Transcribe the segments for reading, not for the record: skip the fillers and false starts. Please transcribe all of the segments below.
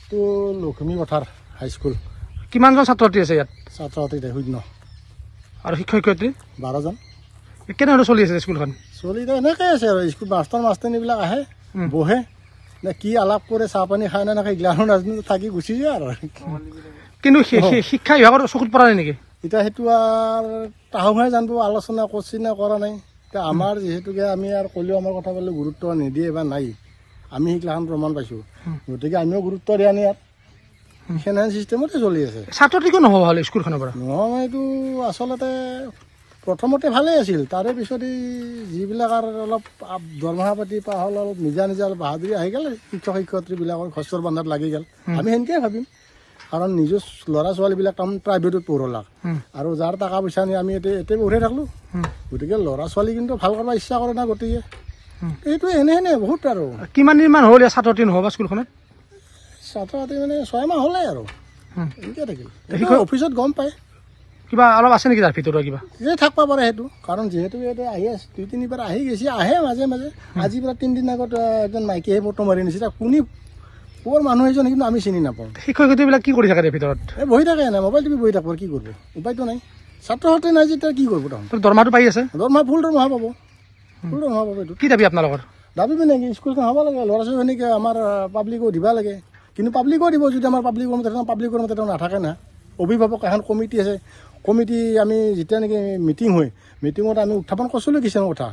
এইটো লখিমী পথাৰ হাইস্কুল। কিমানজন ছাত্ৰ ছাত্ৰী আছে ইয়াত? ছাত্ৰ ছাত্ৰী 0 আৰু শিক্ষক শিক্ষয়িত্ৰী 12জন। কেনেদৰে চলি আছে স্কুলখন? চলি এনেকৈ আছে আৰু স্কুল মাষ্টৰনীবিলাক আহে বহে নে কি আলাপ কৰে, চাহ পানী খাই নাখায় এইগিলানো নাজানো, থাকি গুচি যায় আৰু। কিন্তু শিক্ষা বিভাগৰ চকুত পৰা নাই নেকি? এতিয়া সেইটো আৰু তাহোঁহে জানিব, আলোচনা কৰিছে নে কৰা নাই। এতিয়া আমাৰ যিহেতুকে আমি আৰু ক'লেও আমাৰ কথা পাতিলে গুৰুত্ব নিদিয়ে বা নাই, আমি সেইগিলাখন প্ৰমাণ পাইছোঁ, গতিকে আমিও গুৰুত্ব দিয়া নাই ইয়াত। সেনেহেন চিষ্টেমতে চলি আছে। ছাত্ৰ ছাত্ৰী কিয় নহ'ব হ'লে স্কুলখনৰ পৰা? নহয়, এইটো আচলতে প্ৰথমতে ভালেই আছিল, তাৰে পিছত এই যিবিলাক আৰু অলপ দৰমহা পাতি পা হ'ল, অলপ নিজা অলপ বাহাদুৰি আহি গ'ল শিক্ষক শিক্ষয়িত্ৰীবিলাকৰ ঘৰৰ বান্ধাত লাগি গ'ল। আমি সেনেকৈ ভাবিম, কাৰণ নিজৰ ল'ৰা ছোৱালীবিলাক তাৰমানে প্ৰাইভেটত পঢ়লাক আৰু যাৰ টকা পইচা নি আমি এতিয়া পঢ়িয়ে থাকলোঁ, গতিকে ল'ৰা ছোৱালী কিন্তু ভাল কৰিব ইচ্ছা কৰে না, গতিকে এইটো এনে বহুত। আৰু কিমান দিনমান হ'ল ইয়াত ছাত্ৰ ছাত্ৰী নহ'ব স্কুলখনত? ছাত্ৰ ছাত্ৰী মানে 6 মাহ হ'লে আৰু এনেকৈ থাকিল। অফিচত গম পায় কিবা অলপ আছে নেকি তাৰ ভিতৰত? কিবা এই থাকিব পাৰে সেইটো, কাৰণ যিহেতু ইয়াতে আহি আছে 2-3বাৰ আহি গৈছে, আহে মাজে মাজে। আজিৰ পৰা 3 দিন আগত এজন মাইকীয়ে ফটো মাৰি নিছে, কোনে ক'ৰ মানুহ এজন কিন্তু আমি চিনি নাপাওঁ। শিক্ষক শিক্ষয়িত্ৰীবিলাক কি কৰি থাকে তাৰ ভিতৰত? এই বহি থাকে, নাই মোবাইল টিপি বহি থাকিব, কি কৰিব, উপায়তো নাই। ছাত্ৰ ছাত্ৰী নাই যেতিয়া কি কৰিব? তখন দৰমহাটো পাই আছে? দৰমহা ফুল দৰমহা পাব, ফুল দৰমহা পাব। এইটো কি দাবী আপোনালোকৰ? দাবী মানে কি, স্কুলখন হ'ব লাগে, ল'ৰা ছোৱালীখিনিকে আমাৰ পাব্লিকো দিব লাগে। কিন্তু পাব্লিকো দিব, যদি আমাৰ পাব্লিকৰ মতে নাথাকে না। অভিভাৱক এখন কমিটি আছে, কমিটি আমি যেতিয়া নেকি মিটিং হয়, মিটিঙত আমি উত্থাপন কৰিছিলোঁ কিছুমান কথা,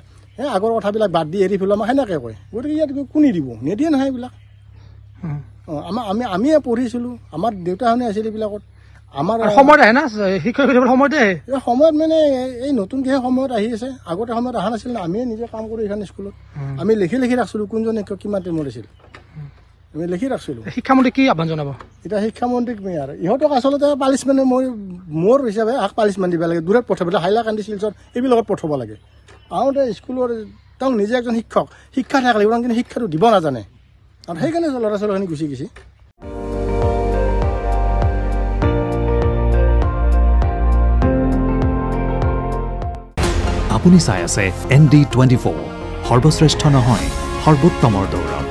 আগৰ কথাবিলাক বাদ দি এৰি পেলাই আমাক সেনেকৈ কয়। গতিকে ইয়াত কোনে দিব? নিদিয়ে নহয় এইবিলাক। আমিয়ে পঢ়িছিলোঁ, আমাৰ দেউতাহঁতে আছিল এইবিলাকত। আমাৰ সময়ত আহে না শিক্ষক শিক্ষয়িত্ৰী? সময়তে আহে। এই সময়ত মানে এই নতুনকৈহে সময়ত আহি আছে, আগতে সময়ত অহা নাছিল না। আমিয়ে নিজে কাম কৰোঁ এইখন স্কুলত, আমি লিখি ৰাখিছিলোঁ কোনজন শিক্ষক কিমান টাইমত আছিল, আমি লিখি ৰাখিছিলোঁ। শিক্ষামন্ত্ৰীক কি আহ্বান জনাব? এতিয়া শিক্ষামন্ত্ৰীক আৰু ইহঁতক আচলতে পানিছমেণ্ট মোৰ হিচাপে পানিছমেণ্ট দিব লাগে, দূৰত পঠাব লাগে, হাইলাকান্দি শিলচৰ এইবিলাকত পঠাব লাগে। আহোঁতে স্কুলৰ তেওঁ নিজে একজন শিক্ষক, শিক্ষা থাকিলে কিন্তু শিক্ষাটো দিব নাজানে, আৰু সেইকাৰণে ল'ৰা ছোৱালীখিনি গুচি গৈছে। আপুনি চাই আছে ND24, সৰ্বশ্ৰেষ্ঠ নহয় সৰ্বোত্তমৰ দৌৰত।